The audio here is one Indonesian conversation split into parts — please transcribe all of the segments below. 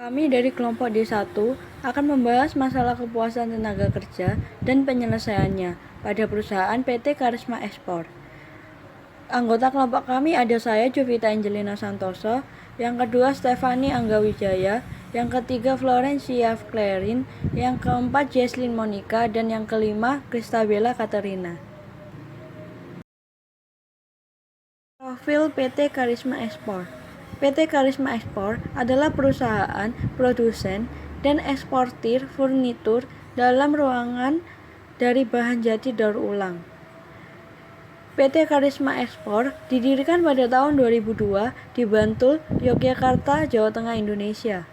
Kami dari kelompok D1 akan membahas masalah kepuasan tenaga kerja dan penyelesaiannya pada perusahaan PT Karisma Ekspor. Anggota kelompok kami ada saya, Jovita Angelina Santoso, yang kedua Stefani Anggawijaya, yang ketiga Florencia Clarin, yang keempat Jesslyn Monica, dan yang kelima Kristabella Katerina. Profil PT Karisma Ekspor. PT Karisma Ekspor adalah perusahaan produsen dan eksportir furnitur dalam ruangan dari bahan jati daur ulang. PT Karisma Ekspor didirikan pada tahun 2002 di Bantul, Yogyakarta, Jawa Tengah, Indonesia.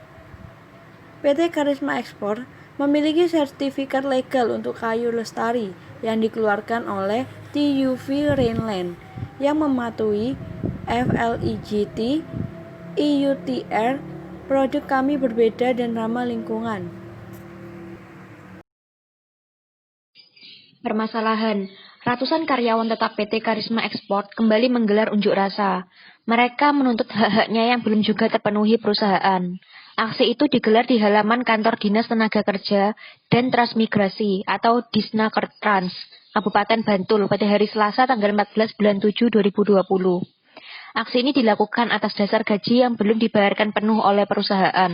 PT Karisma Ekspor memiliki sertifikat legal untuk kayu lestari yang dikeluarkan oleh TUV Rheinland yang mematuhi FLIGT, IUTR. Produk kami berbeda dan ramah lingkungan. Permasalahan, ratusan karyawan tetap PT Karisma Ekspor kembali menggelar unjuk rasa. Mereka menuntut hak-haknya yang belum juga terpenuhi perusahaan. Aksi itu digelar di halaman kantor Dinas Tenaga Kerja dan Transmigrasi atau Disnakertrans, Kabupaten Bantul pada hari Selasa tanggal 14 bulan 7 2020. Aksi ini dilakukan atas dasar gaji yang belum dibayarkan penuh oleh perusahaan.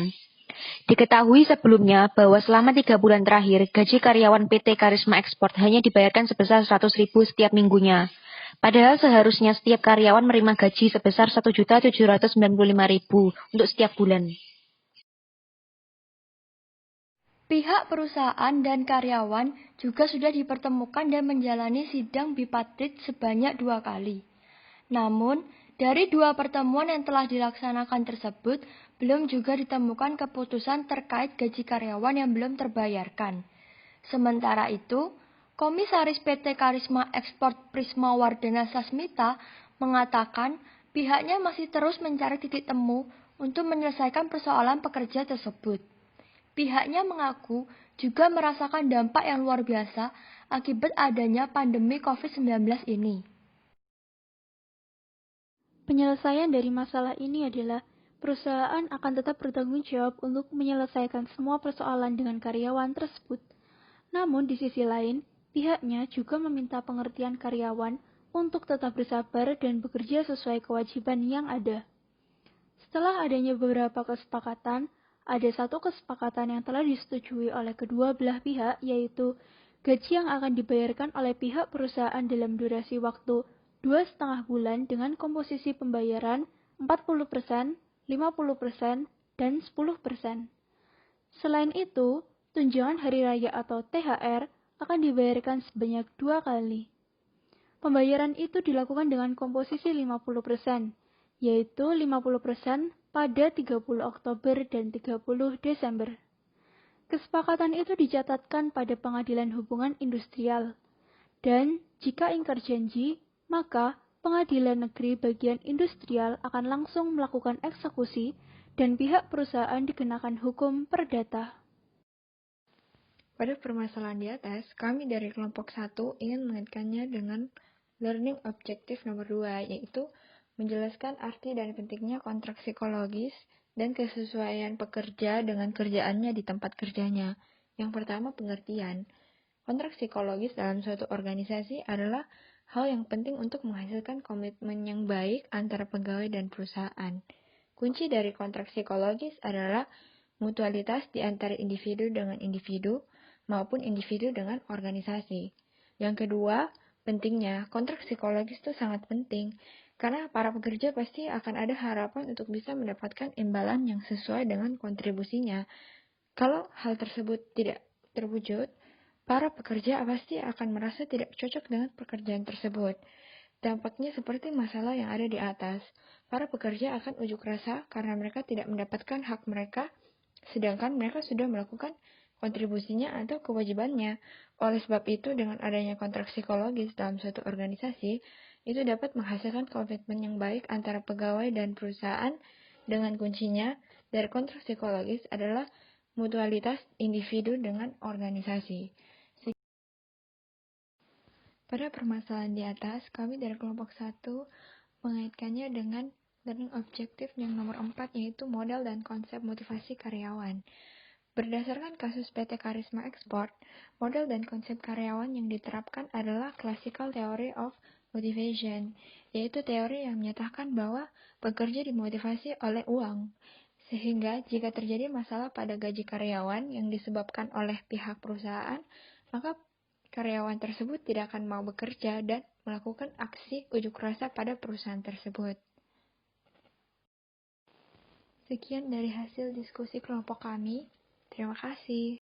Diketahui sebelumnya bahwa selama 3 bulan terakhir, gaji karyawan PT Karisma Ekspor hanya dibayarkan sebesar 100.000 setiap minggunya. Padahal seharusnya setiap karyawan menerima gaji sebesar 1.795.000 untuk setiap bulan. Pihak perusahaan dan karyawan juga sudah dipertemukan dan menjalani sidang bipartit sebanyak 2 kali. Namun, dari 2 pertemuan yang telah dilaksanakan tersebut, belum juga ditemukan keputusan terkait gaji karyawan yang belum terbayarkan. Sementara itu, Komisaris PT Karisma Ekspor Prisma Wardana Sasmita mengatakan pihaknya masih terus mencari titik temu untuk menyelesaikan persoalan pekerja tersebut. Pihaknya mengaku juga merasakan dampak yang luar biasa akibat adanya pandemi COVID-19 ini. Penyelesaian dari masalah ini adalah perusahaan akan tetap bertanggung jawab untuk menyelesaikan semua persoalan dengan karyawan tersebut. Namun di sisi lain, pihaknya juga meminta pengertian karyawan untuk tetap bersabar dan bekerja sesuai kewajiban yang ada. Setelah adanya beberapa kesepakatan, ada satu kesepakatan yang telah disetujui oleh kedua belah pihak, yaitu gaji yang akan dibayarkan oleh pihak perusahaan dalam durasi waktu 2,5 bulan dengan komposisi pembayaran 40%, 50%, dan 10%. Selain itu, tunjangan hari raya atau THR akan dibayarkan sebanyak 2 kali. Pembayaran itu dilakukan dengan komposisi 50%, yaitu 50% pada 30 Oktober dan 30 Desember. Kesepakatan itu dicatatkan pada Pengadilan Hubungan Industrial, dan jika ingkar janji, maka Pengadilan Negeri Bagian Industrial akan langsung melakukan eksekusi dan pihak perusahaan dikenakan hukum perdata. Pada permasalahan di atas, kami dari kelompok 1 ingin mengaitkannya dengan learning objective nomor 2, yaitu menjelaskan arti dan pentingnya kontrak psikologis dan kesesuaian pekerja dengan kerjaannya di tempat kerjanya. Yang pertama, pengertian. Kontrak psikologis dalam suatu organisasi adalah hal yang penting untuk menghasilkan komitmen yang baik antara pegawai dan perusahaan. Kunci dari kontrak psikologis adalah mutualitas di antara individu dengan individu maupun individu dengan organisasi. Yang kedua, pentingnya kontrak psikologis itu sangat penting karena para pekerja pasti akan ada harapan untuk bisa mendapatkan imbalan yang sesuai dengan kontribusinya. Kalau hal tersebut tidak terwujud, para pekerja pasti akan merasa tidak cocok dengan pekerjaan tersebut. Dampaknya seperti masalah yang ada di atas. Para pekerja akan unjuk rasa karena mereka tidak mendapatkan hak mereka, sedangkan mereka sudah melakukan kontribusinya atau kewajibannya. Oleh sebab itu, dengan adanya kontrak psikologis dalam suatu organisasi, itu dapat menghasilkan komitmen yang baik antara pegawai dan perusahaan, dengan kuncinya dari kontrak psikologis adalah mutualitas individu dengan organisasi. Pada permasalahan di atas, kami dari kelompok 1 mengaitkannya dengan learning objective yang nomor 4 yaitu model dan konsep motivasi karyawan. Berdasarkan kasus PT Karisma Export, model dan konsep karyawan yang diterapkan adalah classical theory of motivation, yaitu teori yang menyatakan bahwa pekerja dimotivasi oleh uang. Sehingga jika terjadi masalah pada gaji karyawan yang disebabkan oleh pihak perusahaan, maka karyawan tersebut tidak akan mau bekerja dan melakukan aksi unjuk rasa pada perusahaan tersebut. Sekian dari hasil diskusi kelompok kami. Terima kasih.